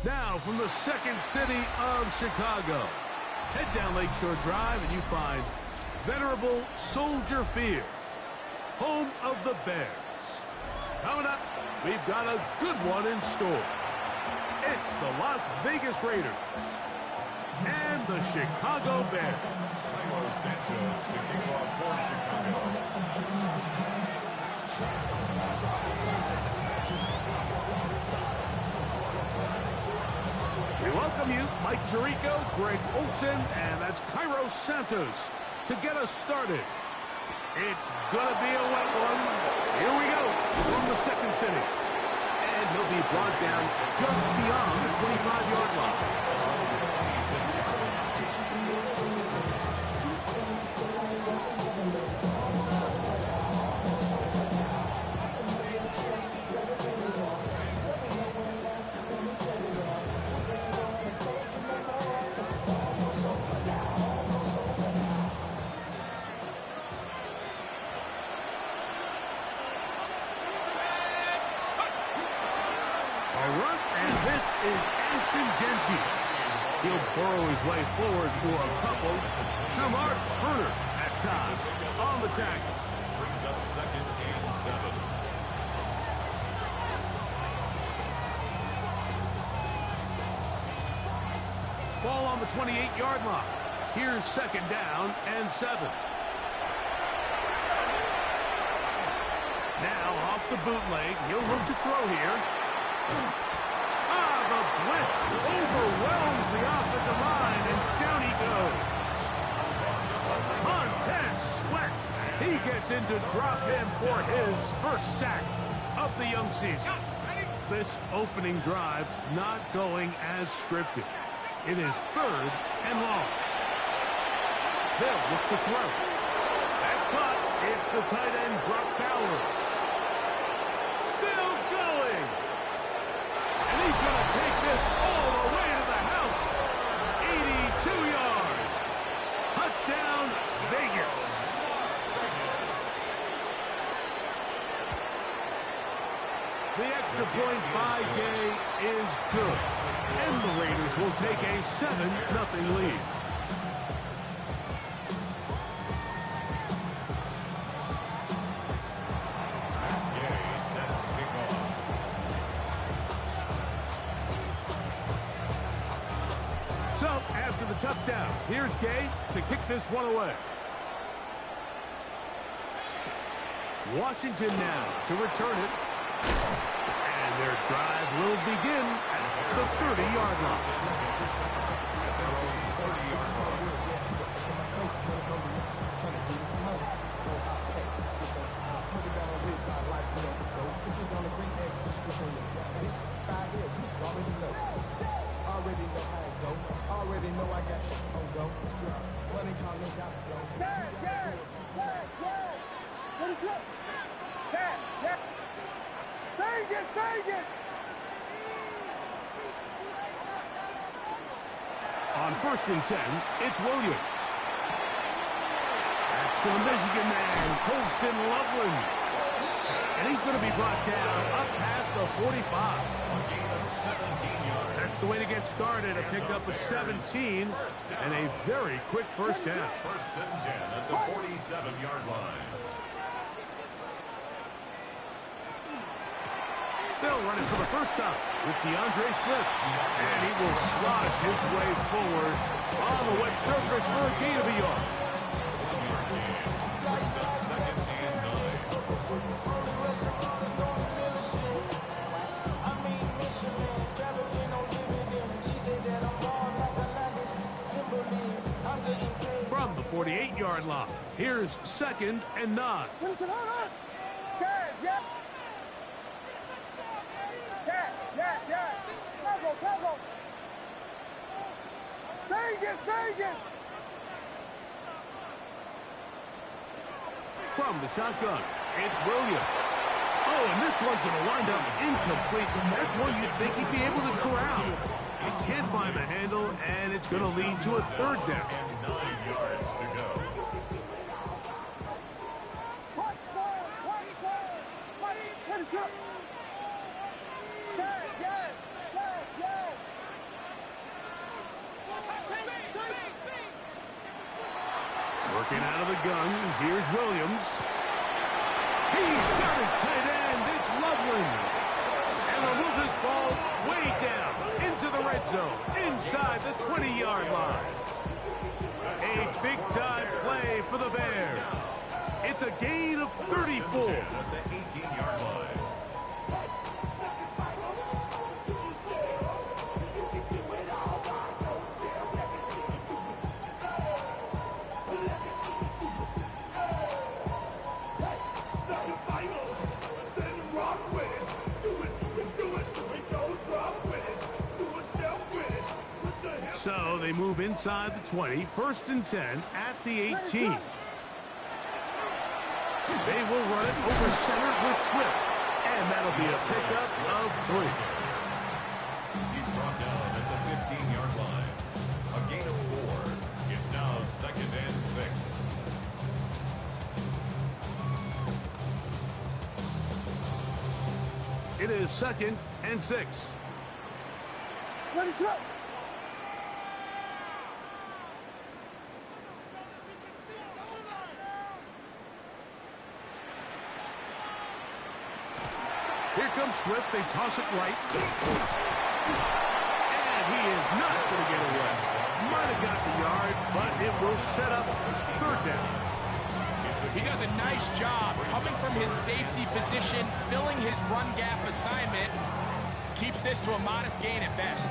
Now, from the second city of Chicago, head down Lakeshore Drive and you find venerable Soldier Field, home of the Bears. Coming up, we've got a good one in store. It's the Las Vegas Raiders and the Chicago Bears. Cairo Santos kicking off for Chicago. We welcome you, Mike Tirico, Greg Olson, and that's Cairo Santos to get us started. It's going to be a wet one. Here we go from the second city. And he'll be brought down just beyond the 25-yard line. He'll burrow his way forward for a couple. Shamar Turner at time on the tackle. Brings up 2nd and 7. Ball on the 28-yard line. Here's 2nd down and 7. Now off the bootleg. He'll look to throw here. The blitz overwhelms the offensive line, and down he goes. Montez Sweat. He gets in to drop him for his first sack of the young season. This opening drive not going as scripted. It is 3rd and long. They'll look to throw. That's caught. It's the tight end, Brock Bowers. Still going. And he's going to take this all the way to the house. 82 yards. Touchdown, Vegas. The extra point by Gay is good. And the Raiders will take a 7-0 lead. So, after the touchdown, here's Gay to kick this one away. Washington now to return it. And their drive will begin at the 30-yard line. Already know I got shit on go. Money calling, got to go. Dad! What is up? Dad! Stay it! On 1st and 10, it's Williams. That's to the Michigan man, Colston Loveland. And he's going to be brought down up past the 45. A gain of 17 yards. That's the way to get started. A pickup of 17 and a very quick first down. 1st and 10 at the 47-yard line. They'll run it for the first time with DeAndre Swift. And he will slosh his way forward on the wet surface for a gain of a yard. Brings up 2nd and 9. From the 48-yard line, here's 2nd and 9. Vegas! From the shotgun, it's Williams. Oh, and this one's going to wind up incomplete. That's one you'd think he'd be able to corral. He can't find the handle, and it's going to lead to a 3rd down. And 9 yards to go. Working out of the gun, here's Williams. He's got his tight end. It's Loveland. And they'll move this ball way down into the red zone, inside the 20-yard line. A big-time play for the Bears. It's a gain of 34. At the 18-yard line. So they move inside the 20, 1st and 10 at the 18. They will run it over center with Swift, and that'll be a pickup of 3. He's brought down at the 15-yard line. A gain of 4. It's now 2nd and 6. It is 2nd and 6. Ready, truck. Here comes Swift. They toss it right. And he is not going to get away. Might have got the yard, but it will set up 3rd down. He does a nice job coming from his safety position, filling his run gap assignment. Keeps this to a modest gain at best.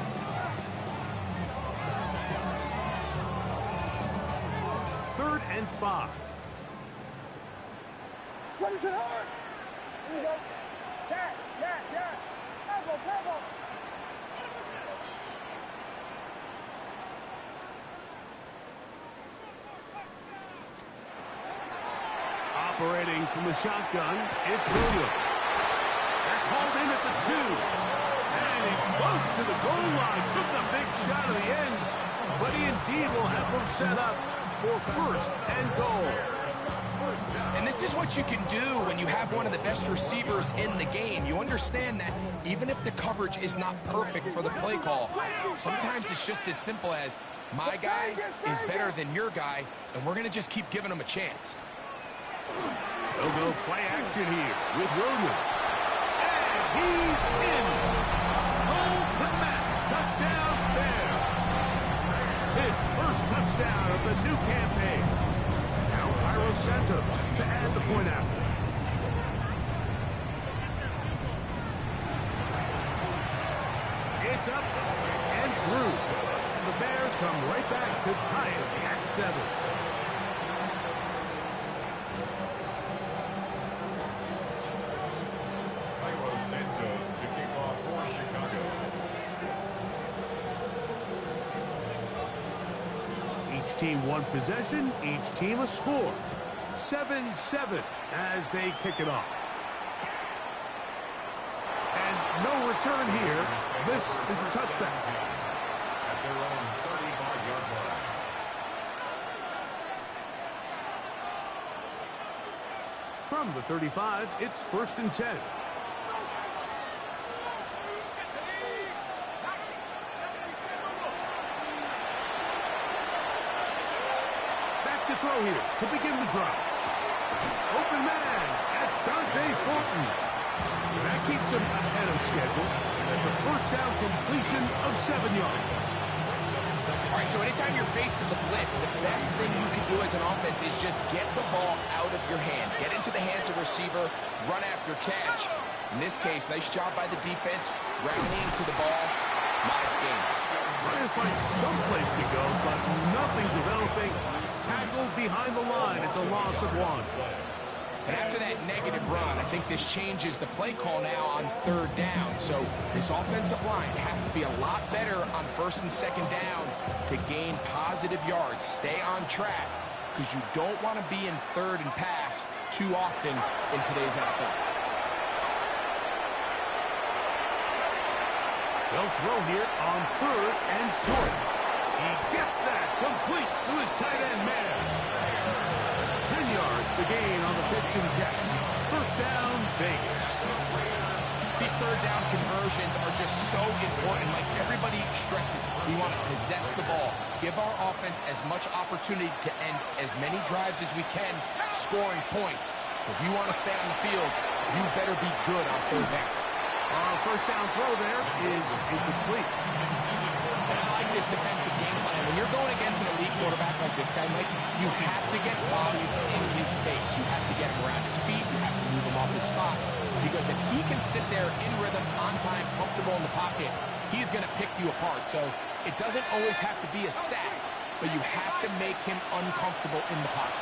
Third and 5. What is it hard? Here we go. Yeah. Elbow. Operating from the shotgun, it's Williams. They're called in at the 2. And he's close to the goal line. Took a big shot at the end. But he indeed will have them set up for 1st and goal. And this is what you can do when you have one of the best receivers in the game. You understand that even if the coverage is not perfect for the play call, sometimes it's just as simple as my guy is better than your guy, and we're going to just keep giving him a chance. They'll go play action here with Williams. And he's in. Cole Kmet, touchdown Bears. His first touchdown of the new campaign. Now Cairo Santos to add the point after. It's up and through. The Bears come right back to tie it at 7. Santos to kick off for Chicago. Each team one possession, each team a score. 7-7 as they kick it off. And no return here. This is a touchback. At their own 35-yard line. From the 35, it's 1st and 10. To throw here to begin the drive. Open man, that's Dante Fulton. That keeps him ahead of schedule. That's a 1st down completion of 7 yards. All right, so anytime you're facing the blitz, the best thing you can do as an offense is just get the ball out of your hand. Get into the hands of receiver, run after catch. In this case, nice job by the defense, rallying to the ball. Modest gain. Trying to find some place to go, but nothing developing. Tackled behind the line. It's a loss of 1. And after that negative run, I think this changes the play call now on 3rd down. So this offensive line has to be a lot better on 1st and 2nd down to gain positive yards. Stay on track because you don't want to be in 3rd and pass too often in today's NFL. They'll throw here on 3rd and short. He gets that complete to his tight end man. 10 yards the gain on the pitch and catch. 1st down, Vegas. These third down conversions are just so important. Like everybody stresses, we want to possess the ball, give our offense as much opportunity to end as many drives as we can, scoring points. So if you want to stay on the field, you better be good on third down. First down throw there is incomplete. And I like this defensive game plan. When you're going against an elite quarterback like this guy, Mike, you have to get bodies in his face. You have to get him around his feet. You have to move him off his spot. Because if he can sit there in rhythm, on time, comfortable in the pocket, he's going to pick you apart. So it doesn't always have to be a sack, but you have to make him uncomfortable in the pocket.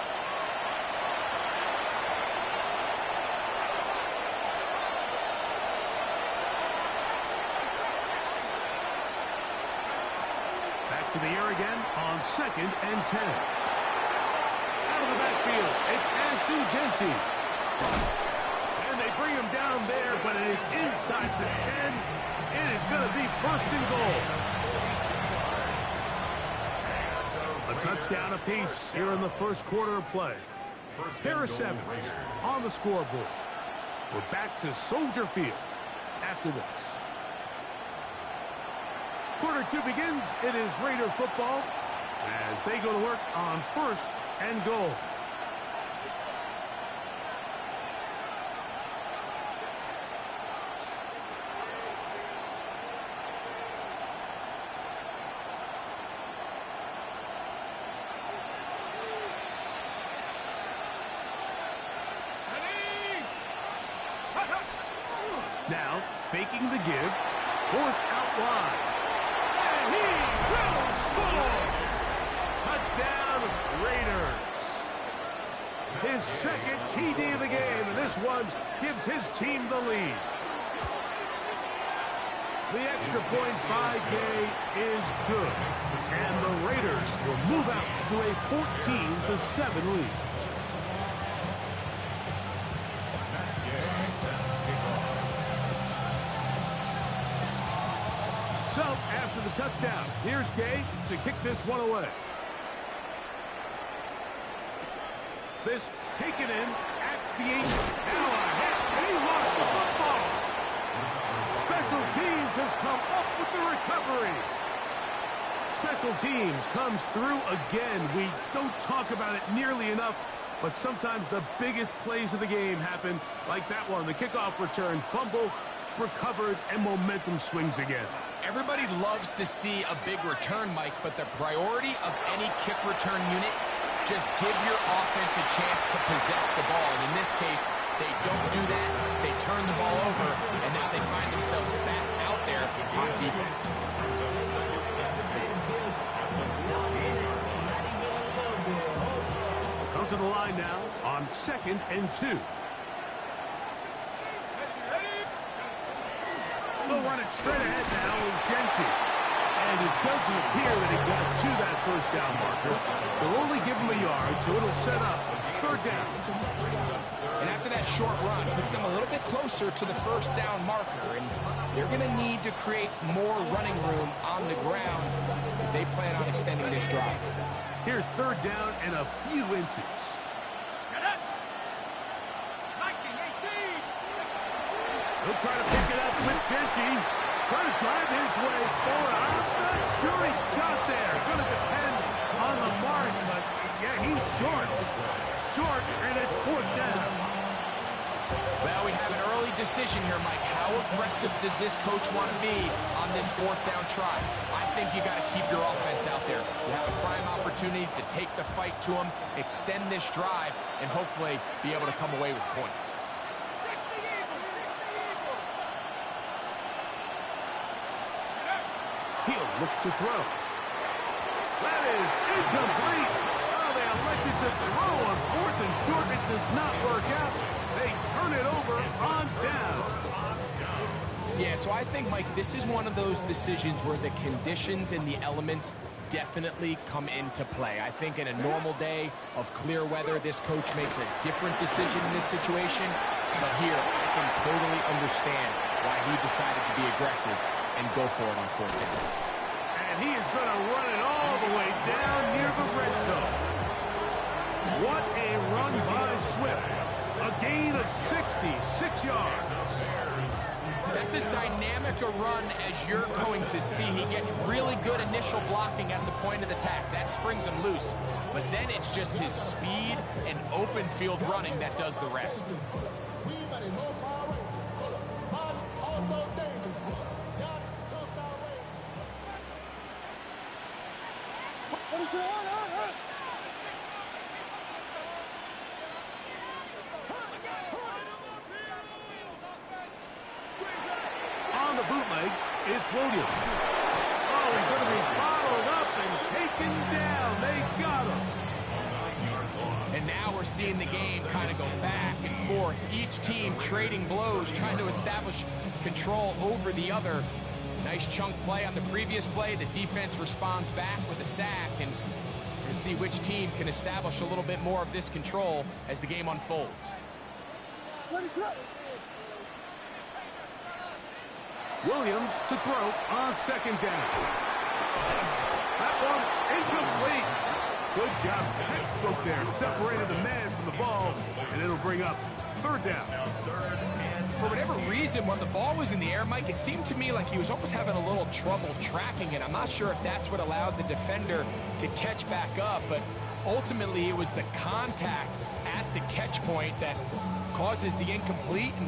To the air again on 2nd and 10. Out of the backfield, it's Ashton Jeanty. And they bring him down there, but it is inside the 10. It is going to be 1st and goal. A touchdown apiece here in the first quarter of play. Pair of 7 on the scoreboard. We're back to Soldier Field after this. Quarter 2 begins. It is Raider football as they go to work on 1st and goal. Now, faking the give, forced out wide. He will score! Touchdown, Raiders. His 2nd TD of the game, and this one gives his team the lead. The extra point by Gay is good, and the Raiders will move out to a 14-7 lead. So, after the touchdown, here's Gay to kick this one away. This taken in at the 8. Now a hit, and he lost the football. Special teams has come up with the recovery. Special teams comes through again. We don't talk about it nearly enough, but sometimes the biggest plays of the game happen like that one. The kickoff return, fumble, recovered, and momentum swings again. Everybody loves to see a big return, Mike, but the priority of any kick return unit, just give your offense a chance to possess the ball. And in this case, they don't do that. They turn the ball over, and now they find themselves back out there on defense. Come to the line now on 2nd and 2. They'll run it straight ahead now with Jeanty. And it doesn't appear that he got to that first down marker. They'll only give him a yard, so it'll set up 3rd down. And after that short run, it puts them a little bit closer to the first down marker. And they're going to need to create more running room on the ground if they plan on extending this drive. Here's 3rd down and a few inches. He'll try to pick it up with Jeanty. Trying to drive his way forward. I'm not sure he got there. Going to depend on the mark, but yeah, he's short. Short, and it's 4th down. Well, we have an early decision here, Mike. How aggressive does this coach want to be on this 4th down try? I think you got to keep your offense out there. You have a prime opportunity to take the fight to him, extend this drive, and hopefully be able to come away with points. He'll look to throw. That is incomplete. Oh, they elected to throw on 4th and short. It does not work out. They turn it over on down. Yeah, so I think, Mike, this is one of those decisions where the conditions and the elements definitely come into play. I think in a normal day of clear weather, this coach makes a different decision in this situation. But here, I can totally understand why he decided to be aggressive and go for it on 4th down. And he is going to run it all the way down near the red zone. What a run by Swift. A gain of 66 yards. That's as dynamic a run as you're going to see. He gets really good initial blocking at the point of the attack. That springs him loose. But then it's just his speed and open field running that does the rest. On the bootleg, it's Williams. Oh, he's going to be followed up and taken down. They got him. And now we're seeing the game kind of go back and forth. Each team trading blows, trying to establish control over the other. Nice chunk play on the previous play. The defense responds back with a sack, and we're going to see which team can establish a little bit more of this control as the game unfolds. Williams to throw on second down. That one incomplete. Good job, textbook there. Separated the man from the ball, and it'll bring up third down. For whatever reason, when the ball was in the air, Mike, it seemed to me like he was almost having a little trouble tracking it. I'm not sure if that's what allowed the defender to catch back up, but ultimately it was the contact at the catch point that causes the incomplete, and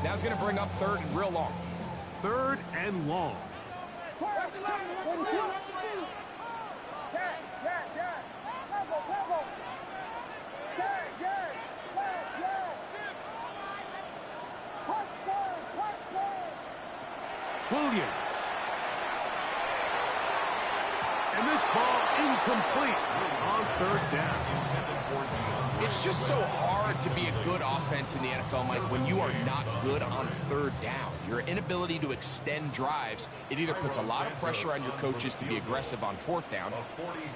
now it's going to bring up third and real long. Third and long. Williams. And this ball incomplete on third down. It's just so hard to be a good offense in the NFL, Mike, when you are not good on third down. Your inability to extend drives, it either puts a lot of pressure on your coaches to be aggressive on fourth down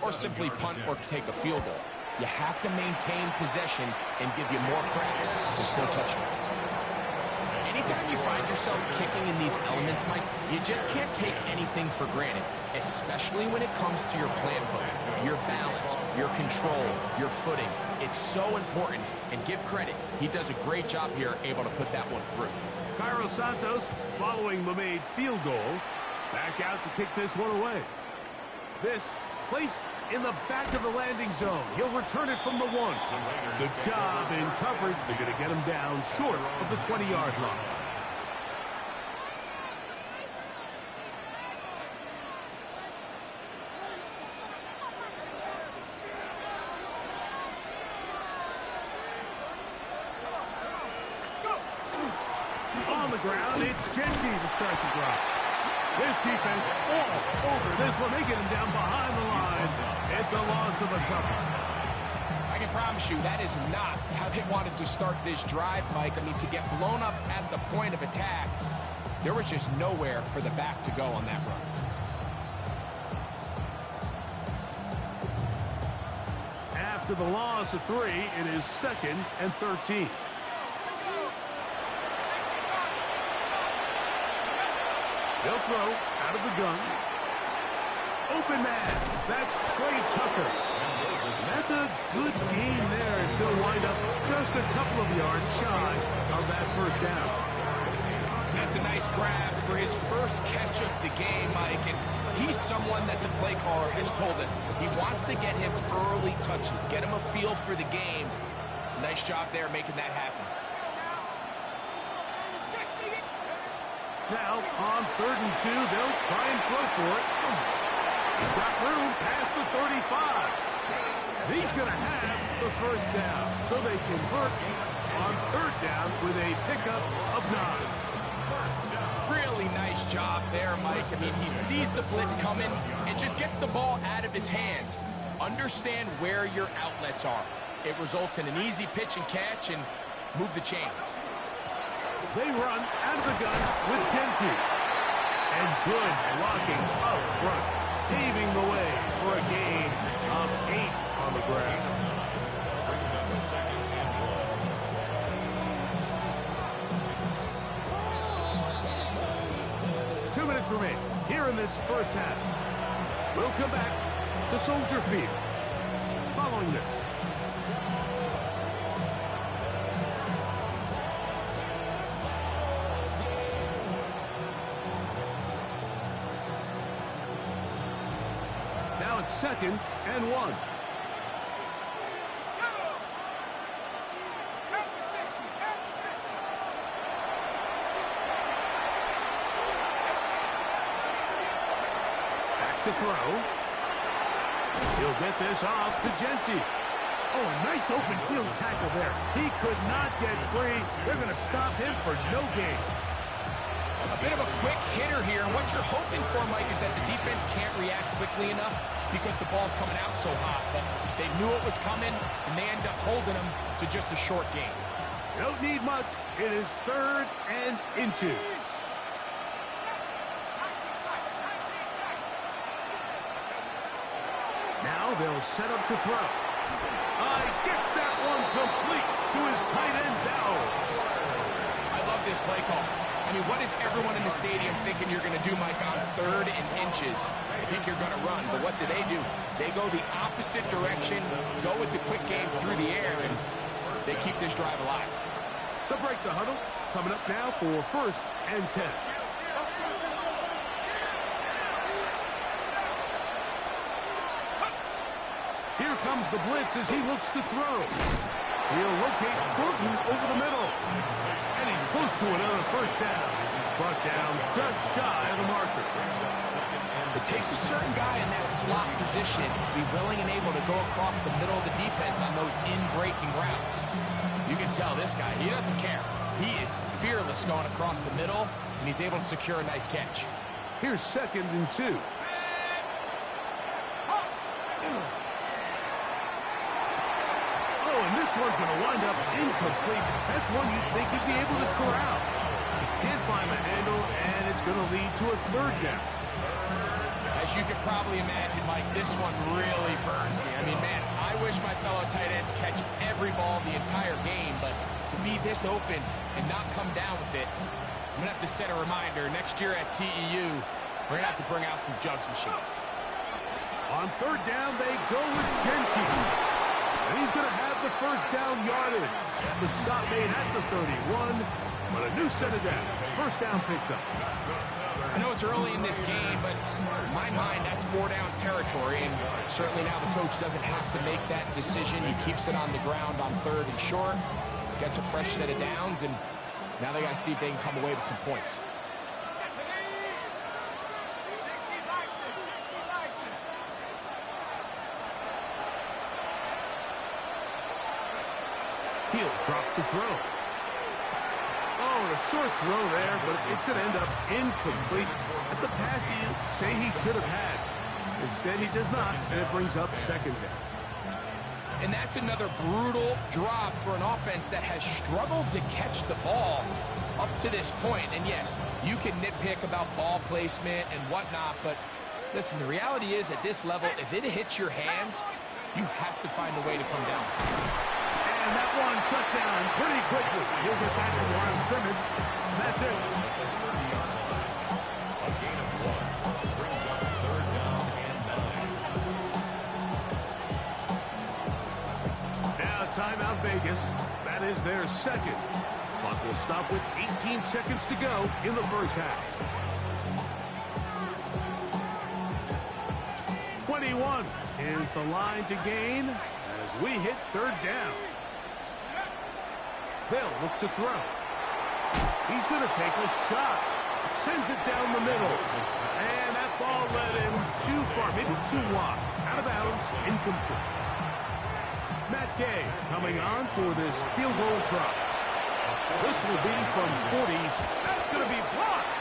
or simply punt or take a field goal. You have to maintain possession and give you more cracks to score touchdowns. Anytime you find yourself kicking in these elements, Mike, you just can't take anything for granted, especially when it comes to your plant foot, your balance, your control, your footing. It's so important, and give credit. He does a great job here, able to put that one through. Cairo Santos, following the made field goal, back out to kick this one away. This placed in the back of the landing zone. He'll return it from the one. Good job in coverage. They're going to get him down short of the 20-yard line. On the ground, it's Genty to start the drive. This defense all over this one. They get him down behind the line. It's a loss of a couple. I can promise you that is not how they wanted to start this drive, Mike. I mean, to get blown up at the point of attack, there was just nowhere for the back to go on that run. After the loss of 3, it is 2nd and 13. They'll throw out of the gun. Open man. That's Trey Tucker. That's a good gain there. It's going to wind up just a couple of yards shy of that first down. That's a nice grab for his first catch of the game, Mike. And he's someone that the play caller has told us he wants to get him early touches, get him a feel for the game. Nice job there making that happen. Now, on 3rd and 2, they'll try and throw for it. He's got room past the 35. He's going to have the first down. So they convert on 3rd down with a pickup of 9. Really nice job there, Mike. I mean, he sees the blitz coming and just gets the ball out of his hands. Understand where your outlets are. It results in an easy pitch and catch and move the chains. They run out of the gun with Genty. And good blocking up front, paving the way for a gain of 8 on the ground. Brings up a 2nd and 1. 2 minutes remain here in this first half. We'll come back to Soldier Field following this. it's 2nd and 1. Back to throw. He'll get this off to Genty. Oh, a nice open field tackle there. He could not get free. They're going to stop him for no gain. A bit of a quick hitter here. And what you're hoping for, Mike, is that the defense can't react quickly enough because the ball's coming out so hot. But they knew it was coming, and they end up holding them to just a short gain. Don't need much. It is 3rd and inches. Now they'll set up to throw. Gets that one complete to his tight end, Downs. I love this play call. I mean, what is everyone in the stadium thinking you're going to do, Mike, on 3rd and inches? I think you're going to run, but what do? They go the opposite direction, go with the quick game through the air, and they keep this drive alive. They'll break the huddle. Coming up now for 1st and 10. Here comes the blitz as he looks to throw. He'll locate Thornton over the middle. And he's close to another 1st down. He's brought down just shy of the marker. It takes a certain guy in that slot position to be willing and able to go across the middle of the defense on those in-breaking routes. You can tell this guy, he doesn't care. He is fearless going across the middle, and he's able to secure a nice catch. Here's 2nd and 2. And this one's going to wind up incomplete. That's one you'd think he'd be able to corral. He can't find the handle, and it's going to lead to a 3rd down. As you can probably imagine, Mike, this one really burns me. I mean, man, I wish my fellow tight ends catch every ball the entire game, but to be this open and not come down with it, I'm going to have to set a reminder. Next year at TEU, we're going to have to bring out some jugs machines. On 3rd down, they go with Genty. And he's going to have the 1st down yardage. The stop made at the 31, but a new set of downs. 1st down picked up. I know it's early in this game, but in my mind, that's 4-down territory, and certainly now the coach doesn't have to make that decision. He keeps it on the ground on 3rd and short, gets a fresh set of downs, and now they got to see if they can come away with some points. He'll drop the throw. Oh, a short throw there, but it's going to end up incomplete. That's a pass he'd say he should have had. Instead, he does not, and it brings up 2nd down. And that's another brutal drop for an offense that has struggled to catch the ball up to this point. And yes, you can nitpick about ball placement and whatnot, but listen, the reality is at this level, if it hits your hands, you have to find a way to come down. And that one shut down pretty quickly. He'll get back to the line of scrimmage. That's it. A gain of 1 brings up 3rd down and 9. Now timeout Vegas. That is their 2nd. Clock will stop with 18 seconds to go in the 1st half. 21 is the line to gain as we hit 3rd down. They'll look to throw. He's going to take a shot. Sends it down the middle. And that ball led him too far, maybe too wide. Out of bounds, incomplete. Matt Gay coming on for this field goal try. This will be from 40s. That's going to be blocked.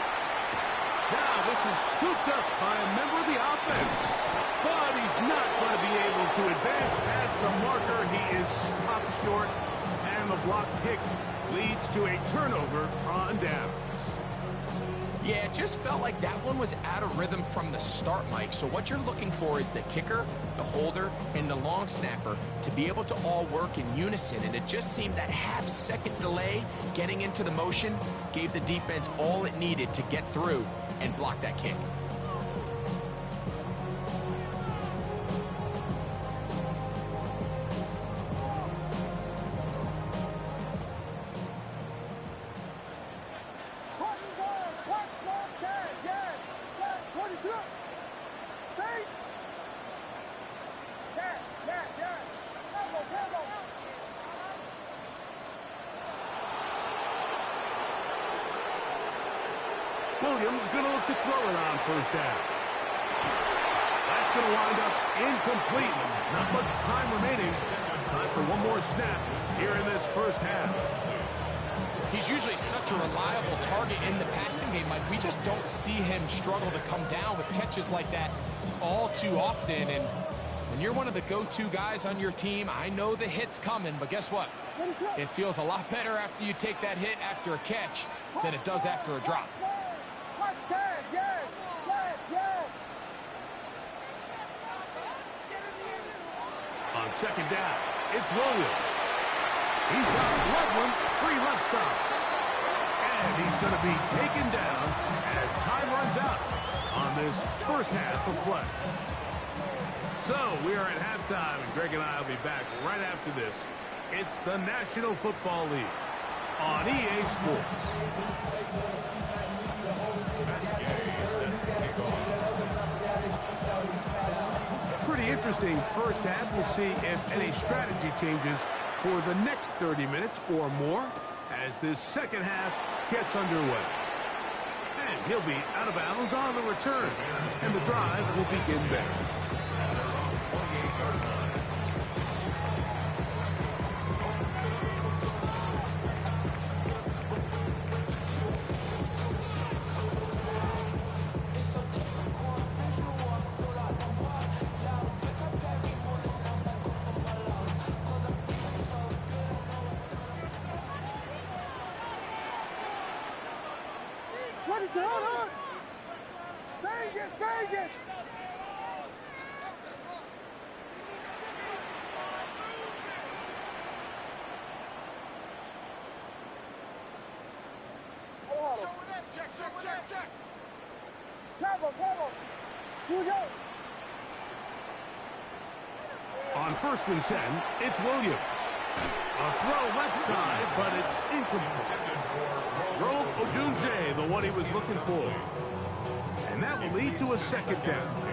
Now this is scooped up by a member of the offense. But he's not going to be able to advance past the marker. He is stopped short. And the block kick leads to a turnover on downs. Yeah, it just felt like that one was out of rhythm from the start, Mike. So what you're looking for is the kicker, the holder, and the long snapper to be able to all work in unison. And it just seemed that half-second delay getting into the motion gave the defense all it needed to get through and block that kick. Williams going to look to throw it on first down. That's going to wind up incomplete. Not much time remaining. Time for one more snap here in this first half. He's usually such a reliable target in the passing game. Like, we just don't see him struggle to come down with catches like that all too often. And when you're one of the go-to guys on your team, I know the hit's coming, but guess what? It feels a lot better after you take that hit after a catch than it does after a drop. On second down, it's Williams. He's got Loveland free left side. And he's going to be taken down as time runs out on this first half of play. So we are at halftime, and Greg and I will be back right after this. It's the National Football League on EA Sports. Pretty interesting first half. We'll see if any strategy changes for the next 30 minutes or more as this second half gets underway. And he'll be out of bounds on the return, and the drive will begin there. Vegas! Check. Cover. You go. On 1st and 10, it's Williams. A throw left side, but it's incomplete. Rome Odunze, the one he was looking for. And that will lead to a second down.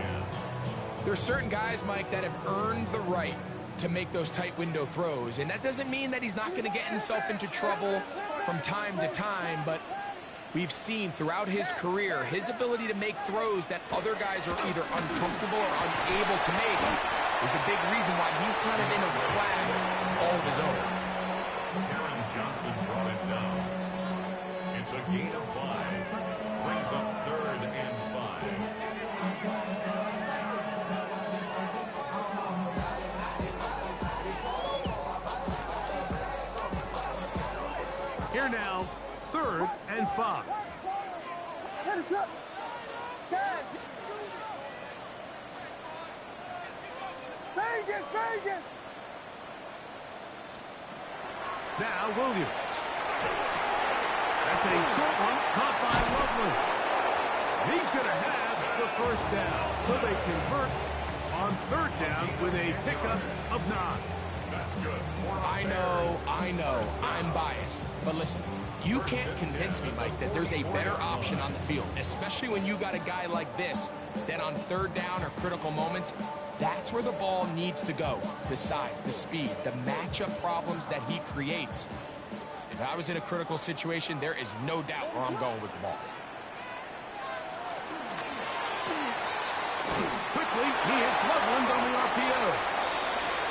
There's certain guys, Mike, that have earned the right to make those tight window throws. And that doesn't mean that he's not going to get himself into trouble from time to time, but we've seen throughout his career his ability to make throws that other guys are either uncomfortable or unable to make is a big reason why he's kind of in a class all of his own. Taron Johnson brought it down. It's a gain of 5. Brings up 3rd and 5. Here now, 3rd and 5. Let us up. Vegas! Now Williams. That's a short one, caught by Loveland. He's going to have the first down. So they convert on 3rd down with a pickup of 9. That's good. I know, I'm biased. But listen, you can't convince me, Mike, that there's a better option on the field, especially when you got a guy like this, that on 3rd down or critical moments, that's where the ball needs to go. The size, the speed, the matchup problems that he creates. If I was in a critical situation, there is no doubt where I'm going with the ball. Quickly, he hits Loveland on the RPO.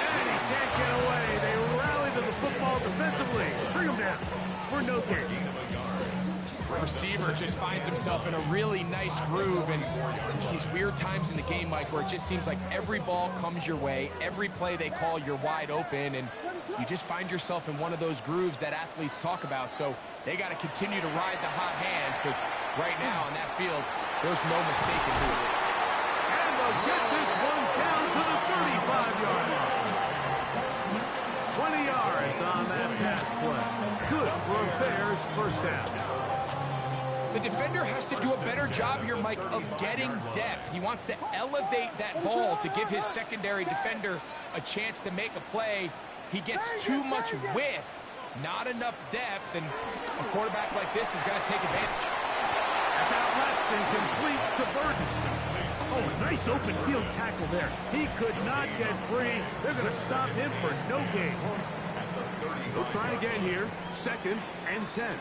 And he can't get away. They rally to the football defensively. Bring him down for no gain. The receiver just finds himself in a really nice groove, and there's these weird times in the game, Mike, where it just seems like every ball comes your way, every play they call, you're wide open, and you just find yourself in one of those grooves that athletes talk about. So they got to continue to ride the hot hand, because right now on that field, there's no mistaking who it is. And they'll get this one down to the 35-yard line. 20 yards on that pass play. Good for a Bears first down. The defender has to do a better job here, Mike, of getting depth. He wants to elevate that ball to give his secondary defender a chance to make a play. He gets too much width, not enough depth, and a quarterback like this is going to take advantage. That's out left and complete to Burton. Oh, a nice open field tackle there. He could not get free. They're going to stop him for no gain. They'll try again here. 2nd and 10.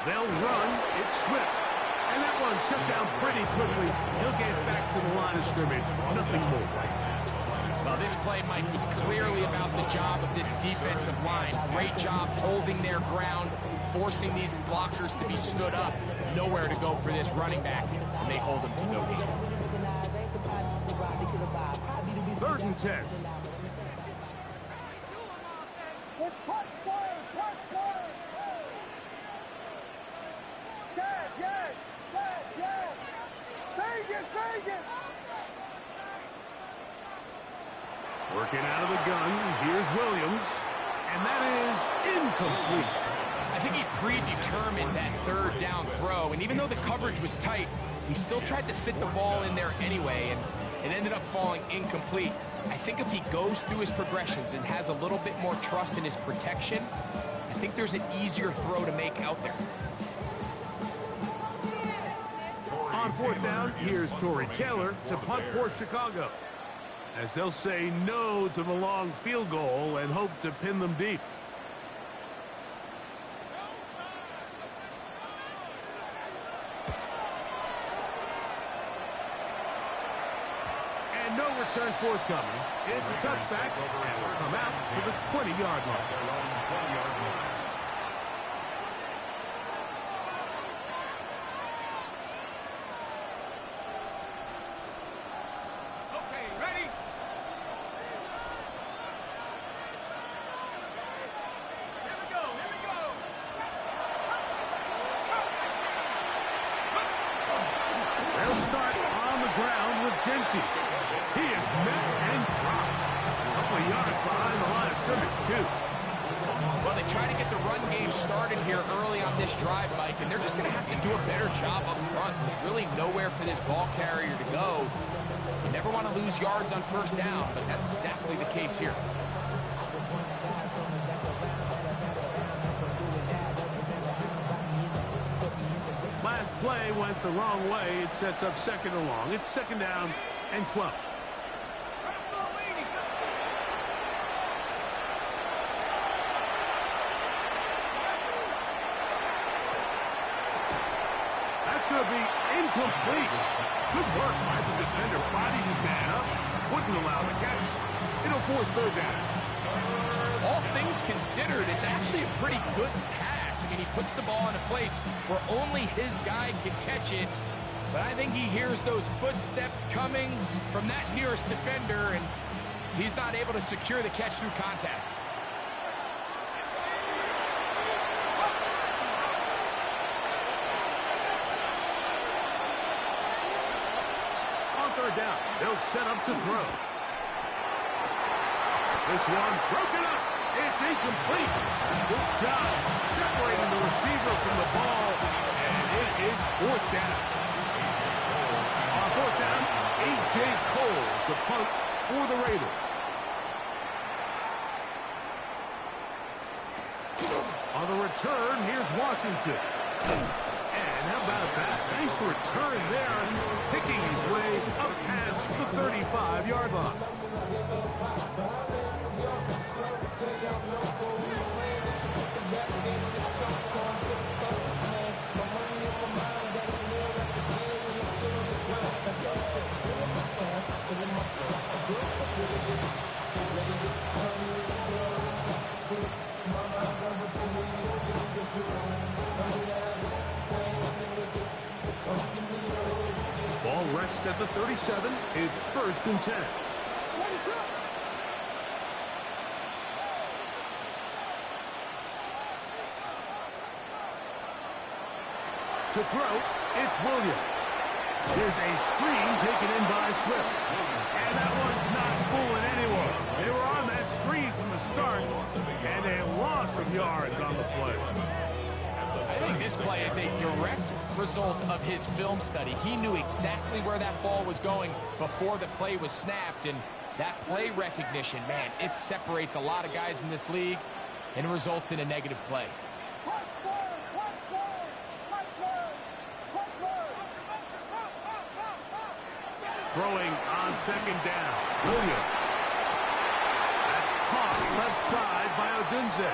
They'll run. It's Swift. And that one shut down pretty quickly. He'll get back to the line of scrimmage. Nothing more. Well, this play, Mike, was clearly about the job of this defensive line. Great job holding their ground, forcing these blockers to be stood up. Nowhere to go for this running back, and they hold him to no gain. 3rd and 10. Working out of the gun, here's Williams, and that is incomplete. I think he predetermined that 3rd down throw, and even though the coverage was tight, he still tried to fit the ball in there anyway, and it ended up falling incomplete. I think if he goes through his progressions and has a little bit more trust in his protection, I think there's an easier throw to make out there. On 4th down, here's Tory Taylor to punt for Chicago, as they'll say no to the long field goal and hope to pin them deep. And no return forthcoming. It's a touchback, and will come out to the 20-yard line. Genty. He is met and dropped. A couple of yards behind the line of scrimmage, too. Well, they try to get the run game started here early on this drive, Mike, and they're just going to have to do a better job up front. There's really nowhere for this ball carrier to go. You never want to lose yards on 1st down, but that's exactly the case here. Last play went the wrong way. It sets up 2nd and long. It's 2nd down and 12. That's going to be incomplete. Good work by the defender. Bodied his man up. Wouldn't allow the catch. It'll force 3rd down. All things considered, it's actually a pretty good pass. I mean, he puts the ball in a place where only his guy can catch it. But I think he hears those footsteps coming from that nearest defender, and he's not able to secure the catch through contact. On 3rd down, they'll set up to throw. This one broken up. It's incomplete. Good job separating the receiver from the ball, and it is 4th down. On 4th down, A.J. Cole to punt for the Raiders. On the return, here's Washington. And how about that? Nice return there, picking his way up past the 35-yard line. Ball rests at the 37. It's 1st and 10. To throw, it's Williams. There's a screen taken in by Swift. And that one's not fooling anyone. They were on that screen from the start, and a loss of yards on the play. I think this play is a direct result of his film study. He knew exactly where that ball was going before the play was snapped, and that play recognition, man, it separates a lot of guys in this league and results in a negative play. Throwing on 2nd down. Williams. That's caught left side by Odunze.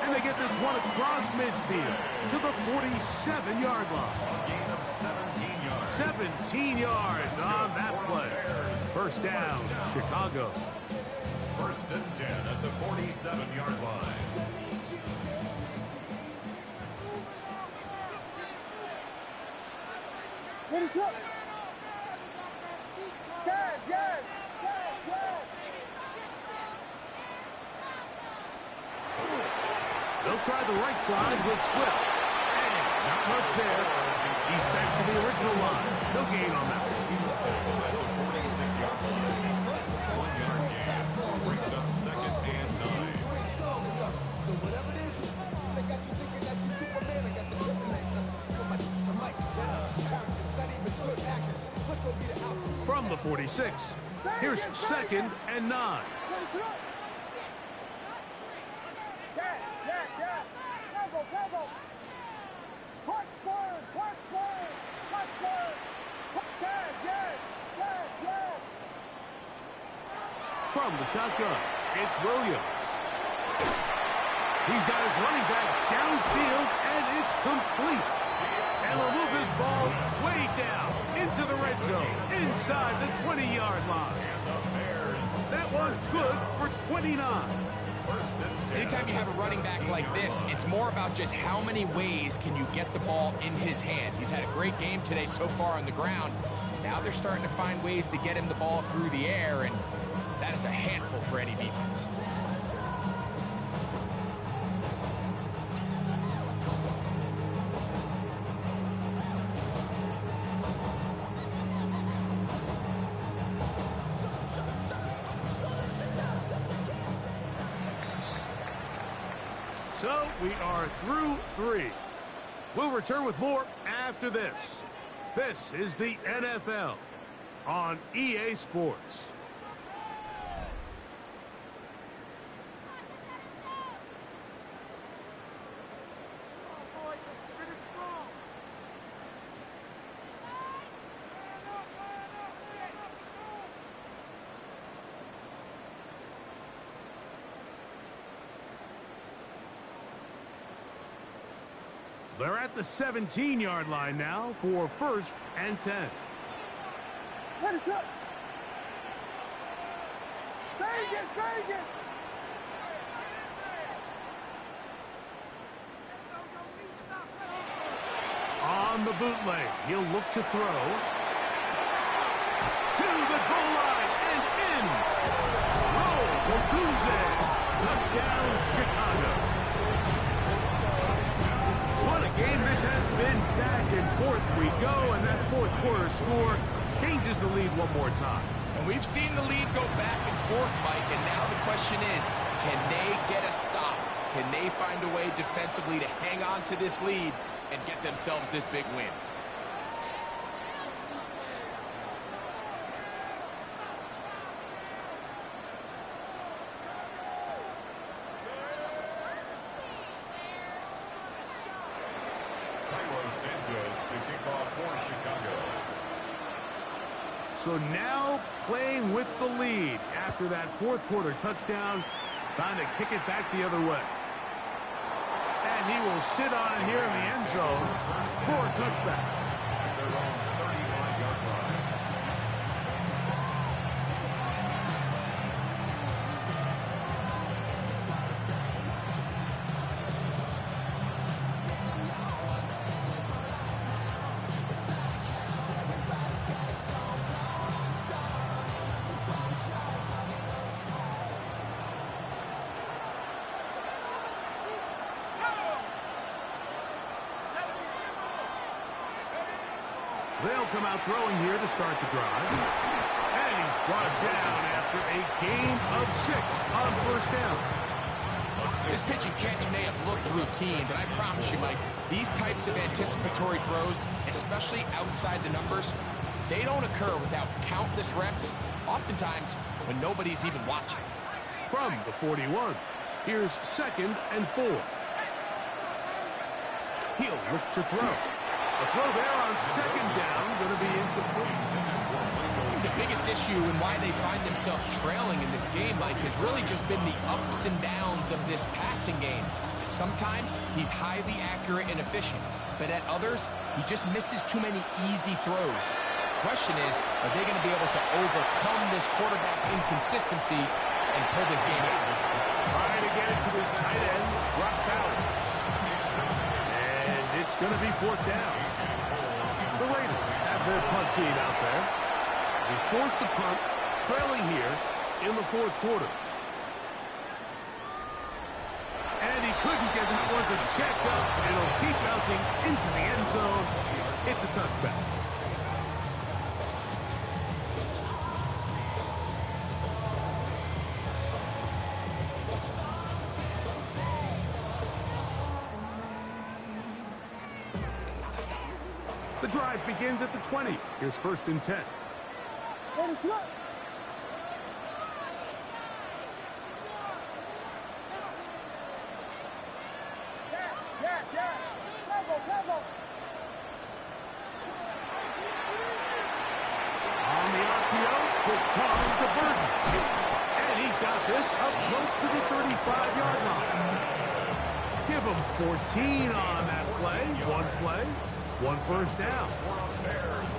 And they get this one across midfield to the 47-yard line. A gain of 17 yards. 17 yards on that play. First down, Chicago. First and 10 at the 47-yard line. What is up? Yes, yes, yes, yes. They'll try the right side with Swift. And not much there. He's back to the original line. No gain on that. He was tackled at the 46-yard line. 1 yard gain brings up second and 9. So whatever it is, they got you thinking that you Superman. I got the kryptonite. The mic, it's not even good acting. What's going to be the outcome? From the 46, here's second and 9. What is up? Yes, yes, yes. Tempo, tempo. Punch squares, punch squares, punch squares. Yes, yes, yes, yes. From the shotgun, it's Williams. He's got his running back downfield, and it's complete. And we'll move this ball way down into the red zone, inside the 20-yard line. That one's good for 29. First and 10. Anytime you have a running back like this, it's more about just how many ways can you get the ball in his hand. He's had a great game today so far on the ground. Now they're starting to find ways to get him the ball through the air, and that is a handful for any defense. So we are through 3. We'll return with more after this. This is the NFL on EA Sports. They're at the 17-yard line now for first and 10. What is up? Vegas, Vegas. On the bootleg, he'll look to throw. To the goal line and in. Roll, Odunze. Touchdown, Chicago. What a game this has been. Back and forth we go, and that fourth quarter score changes the lead one more time. And we've seen the lead go back and forth, Mike, and now the question is, can they get a stop? Can they find a way defensively to hang on to this lead and get themselves this big win? So now playing with the lead after that fourth quarter touchdown, trying to kick it back the other way. And he will sit on it here in the end zone for a touchback. They'll come out throwing here to start the drive. And he's brought down after a gain of 6 on first down. This pitch and catch may have looked routine, but I promise you, Mike, these types of anticipatory throws, especially outside the numbers, they don't occur without countless reps, oftentimes when nobody's even watching. From the 41, here's second and 4. He'll look to throw. The throw there on second down, going to be incomplete. The biggest issue and why they find themselves trailing in this game, Mike, has really just been the ups and downs of this passing game. It's Sometimes he's highly accurate and efficient, but at others, he just misses too many easy throws. The question is, are they going to be able to overcome this quarterback inconsistency and pull this game out? Trying to get it to his tight end, Brock Bowers. And it's going to be fourth down. The Raiders have their punt team out there. They forced the punt, trailing here in the fourth quarter. And he couldn't get that one to check up. It'll keep bouncing into the end zone. It's a touchback. The drive begins at the 20. Here's first and 10. On the RPO, quick toss to Burton. And he's got this up close to the 35-yard line. Give him 14 on that play. One first down.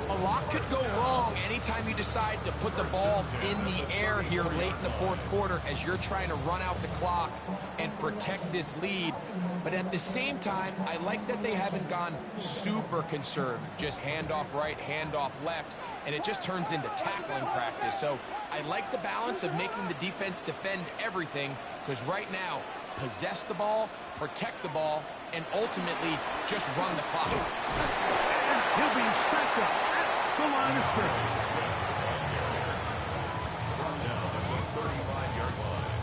A lot could go wrong anytime you decide to put the ball in the air here late in the fourth quarter as you're trying to run out the clock and protect this lead. But at the same time, I like that they haven't gone super conservative. Just handoff right, handoff left, and it just turns into tackling practice. So I like the balance of making the defense defend everything, because right now, possess the ball, protect the ball, and ultimately just run the clock. And he'll be stacked up at the line of scrimmage. Down at the 35-yard line.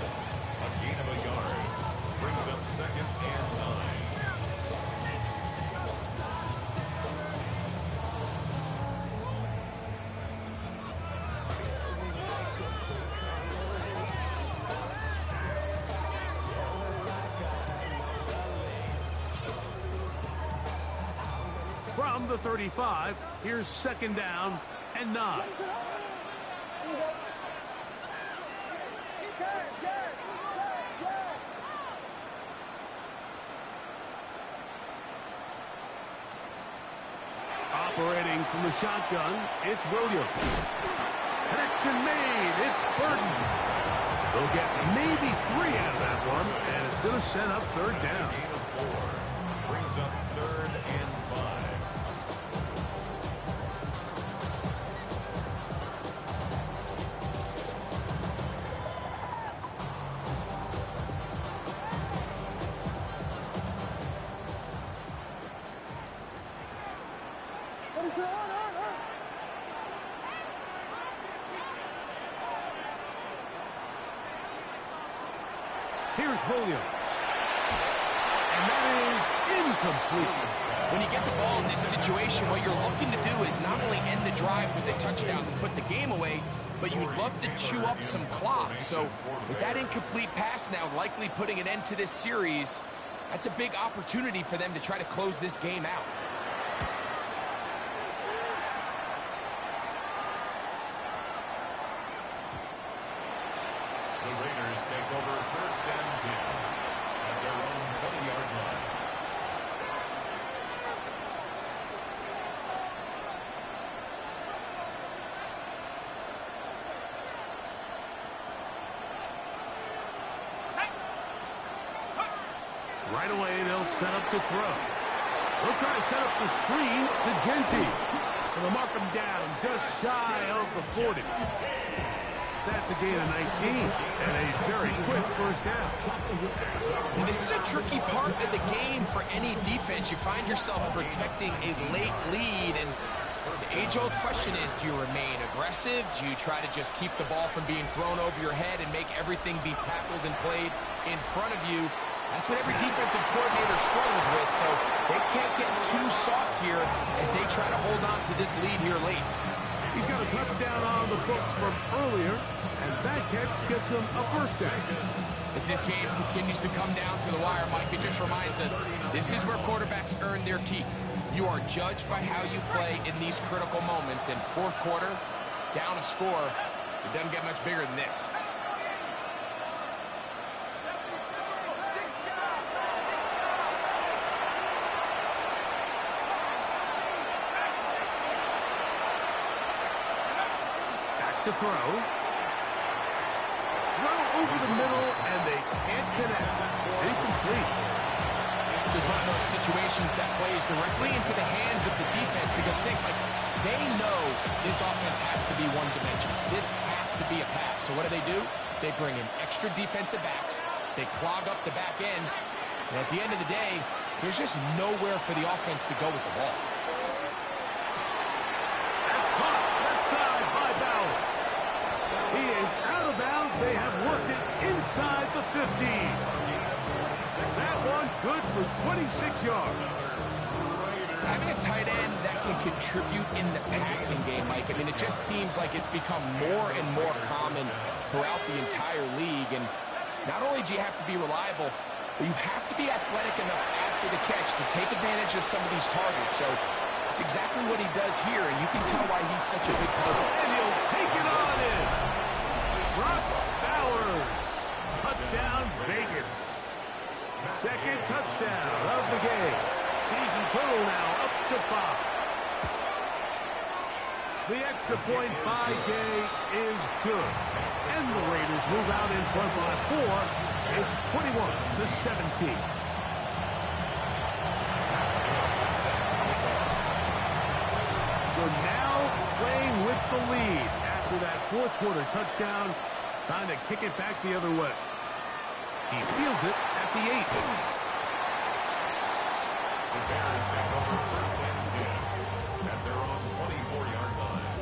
A gain of a yard. Brings up second and 9. From the 35, here's second down and 9. Operating from the shotgun, it's Williams. Connection made, it's Burton. They'll get maybe 3 out of that one, and it's going to set up third down. Gain of 4. Brings up third and 5. Here's Williams. And that is incomplete. When you get the ball in this situation, what you're looking to do is not only end the drive with a touchdown to put the game away, but you'd love to chew up some clock. So with that incomplete pass now likely putting an end to this series, that's a big opportunity for them to try to close this game out. The Raiders take over first and 10 at their own 20-yard line. Right away, they'll set up to throw. They'll try to set up the screen to Genty. And they'll mark him down just shy of the 40. That's a gain of 19 and a very quick first down. And this is a tricky part of the game for any defense. You find yourself protecting a late lead, and the age-old question is, do you remain aggressive? Do you try to just keep the ball from being thrown over your head and make everything be tackled and played in front of you? That's what every defensive coordinator struggles with, so they can't get too soft here as they try to hold on to this lead here late. He's got a touchdown on the books from earlier, and that catch gets him a first down. As this game continues to come down to the wire, Mike, it just reminds us, this is where quarterbacks earn their keep. You are judged by how you play in these critical moments. In fourth quarter, down a score, it doesn't get much bigger than this. to throw. Throw over the middle, and they can't connect. It's incomplete. This is one of those situations that plays directly into the hands of the defense because they know this offense has to be one-dimensional. This has to be a pass. So what do? They bring in extra defensive backs. They clog up the back end. And at the end of the day, there's just nowhere for the offense to go with the ball. That's caught left side by Bowers. He is out of bounds. They have worked it inside the 15. That one good for 26 yards. Having a tight end that can contribute in the passing game, Mike, I mean, it just seems like it's become more and more common throughout the entire league. And not only do you have to be reliable, but you have to be athletic enough after the catch to take advantage of some of these targets. So that's exactly what he does here, and you can tell why he's such a big target. And he'll take it on in. Brock Bowers. Touchdown, Vegas. Second touchdown of the game. Season total now up to 5. The extra point by Gay is good. And the Raiders move out in front by 4. It's 21-17. So now playing with the lead after that fourth quarter touchdown. Trying to kick it back the other way. He fields it at the 8. The Bears take over first and 10 at their own 24-yard line.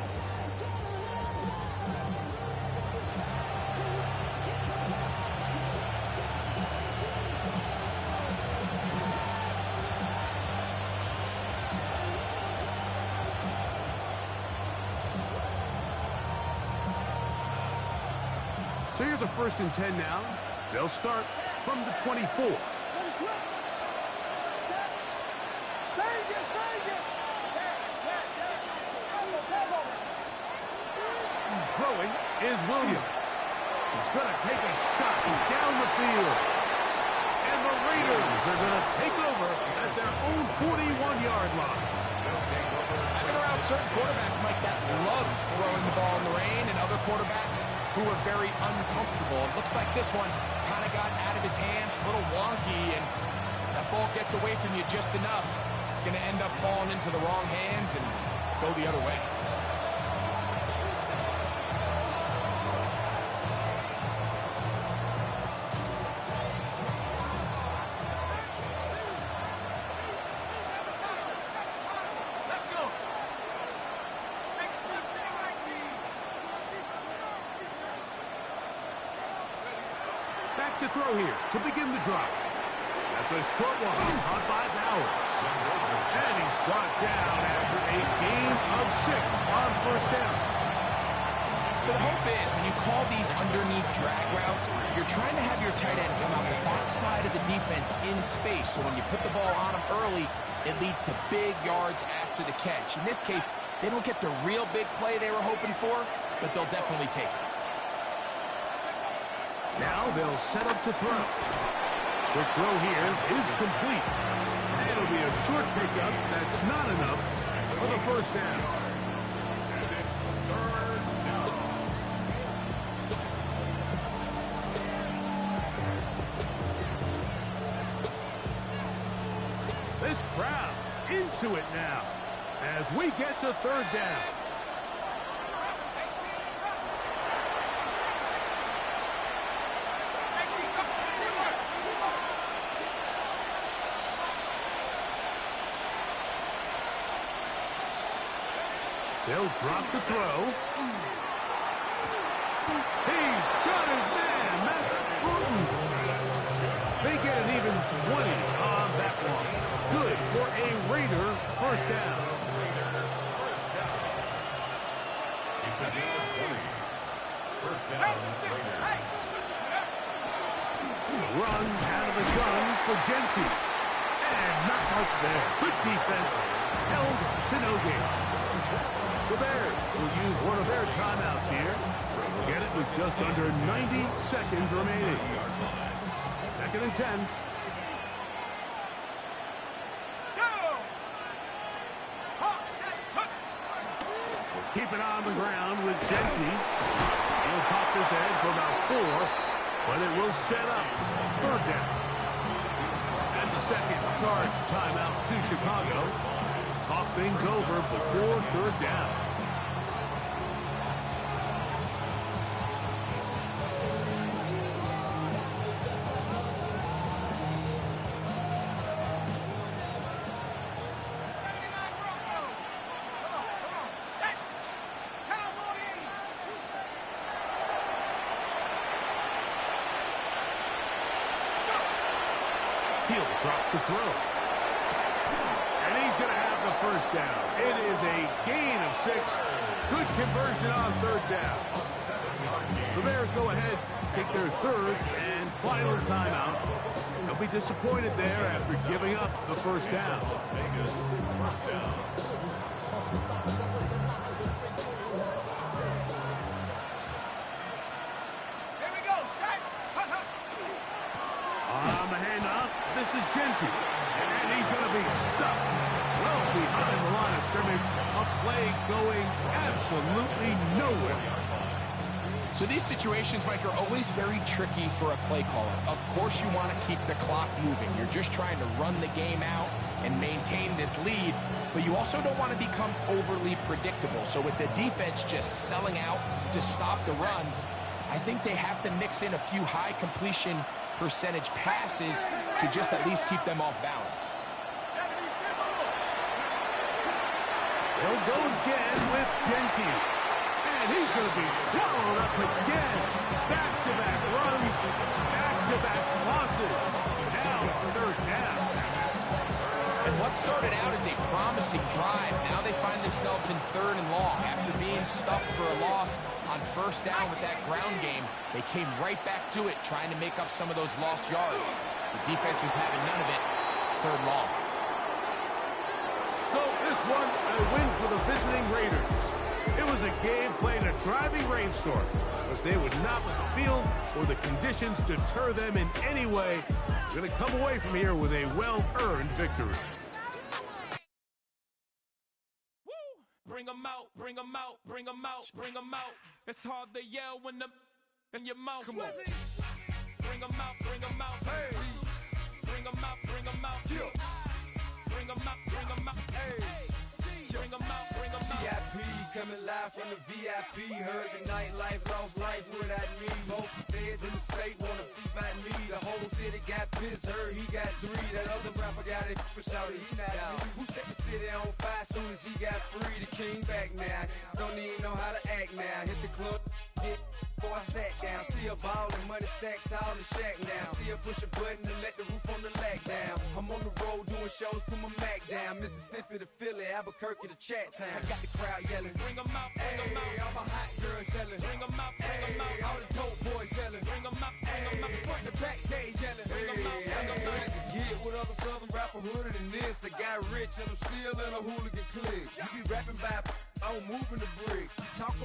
So here's a 1st and 10 now. They'll start from the 24. Throwing is Williams. He's going to take a shot down the field. And the Raiders are going to take over at their own 41-yard line. I've been around certain quarterbacks, Mike, that love throwing the ball in the rain, and other quarterbacks who are very uncomfortable. It looks like this one kind of got out of his hand, a little wonky, and that ball gets away from you just enough. It's going to end up falling into the wrong hands and go the other way. Back to throw here to begin the drive. That's a short one caught by Bowers. And he's brought down after a gain of 6 on first down. So the hope is when you call these underneath drag routes, you're trying to have your tight end come out the backside of the defense in space. So when you put the ball on him early, it leads to big yards after the catch. In this case, they don't get the real big play they were hoping for, but they'll definitely take it. Now they'll set up to throw. The throw here is complete. It'll be a short pickup that's not enough for the first down. And it's 3rd down. This crowd into it now as we get to 3rd down. They'll drop to throw. He's got his man. That's Bruton. They get an even 20 on that one. Good for a Raider first down. It's a gain of 20. First down, Raiders. Run out of the gun for Genti. And knockouts there. Good defense. Held to no gain. The Bears will use one of their timeouts here. Get it with just under 90 seconds remaining. 2nd and 10. We're keep it on the ground with Genty. He'll pop this ahead for about 4, but it will set up third down. That's a second charge timeout to Chicago. Talk things over before third down. He'll drop to throw. And he's going to have the first down. It is a gain of 6. Good conversion on third down. The Bears go ahead, take their third and final timeout. They'll be disappointed there after giving up the first down. Las Vegas, first down. On the handoff, this is Genty. And he's going to be stuck well behind the line of scrimmage. A play going absolutely nowhere. So these situations, Mike, are always very tricky for a play caller. Of course you want to keep the clock moving. You're just trying to run the game out and maintain this lead, but you also don't want to become overly predictable. So with the defense just selling out to stop the run, I think they have to mix in a few high completion percentage passes to just at least keep them off balance. He'll go again with Genty. And he's going to be swallowed up again. Back-to-back runs, back-to-back losses. Now third down. And what started out as a promising drive, now they find themselves in third and long. After being stuffed for a loss on first down with that ground game, they came right back to it, trying to make up some of those lost yards. The defense was having none of it. Third long. So this one, a win for the visiting Raiders. It was a game played in a driving rainstorm, but they would not let the field or the conditions deter them in any way. They're going to come away from here with a well-earned victory. Bring 'em out, bring 'em out, bring 'em out, bring 'em out. It's hard to yell when the in your mouth. Come on. Bring 'em out, bring 'em out. Hey. Bring 'em out, bring 'em out. Yeah. Bring 'em out, bring 'em out. Hey. Bring 'em out, bring 'em out. VIP coming live from the VIP. Heard the nightlife, lost life without me. Both feds in the state wanna see by me. The whole city got pissed, heard he got 3. That other rapper got it, but shouted he not out. Who set the city on fire soon as he got free? The king back now. Don't even know how to act now. Hit the club, get before I sat down. Still ballin', money stacked tall in the shack now. Still push a button to let the roof on the lag down. I'm on the road doing shows, put my Mac down. Mississippi to Philly, Albuquerque to Chat Town. I got the crowd yelling. Bring 'em out, bring 'em out. All my hot girls yelling. Bring 'em out, bring 'em out. All the dope boys yelling. Bring 'em out, bring 'em out. Front the back, they yelling. Bring 'em out, bring 'em out. To get with other southern rapper hooded than this. I got rich and I'm still in a hooligan clique. You be rapping by, I'm moving the bricks. You talk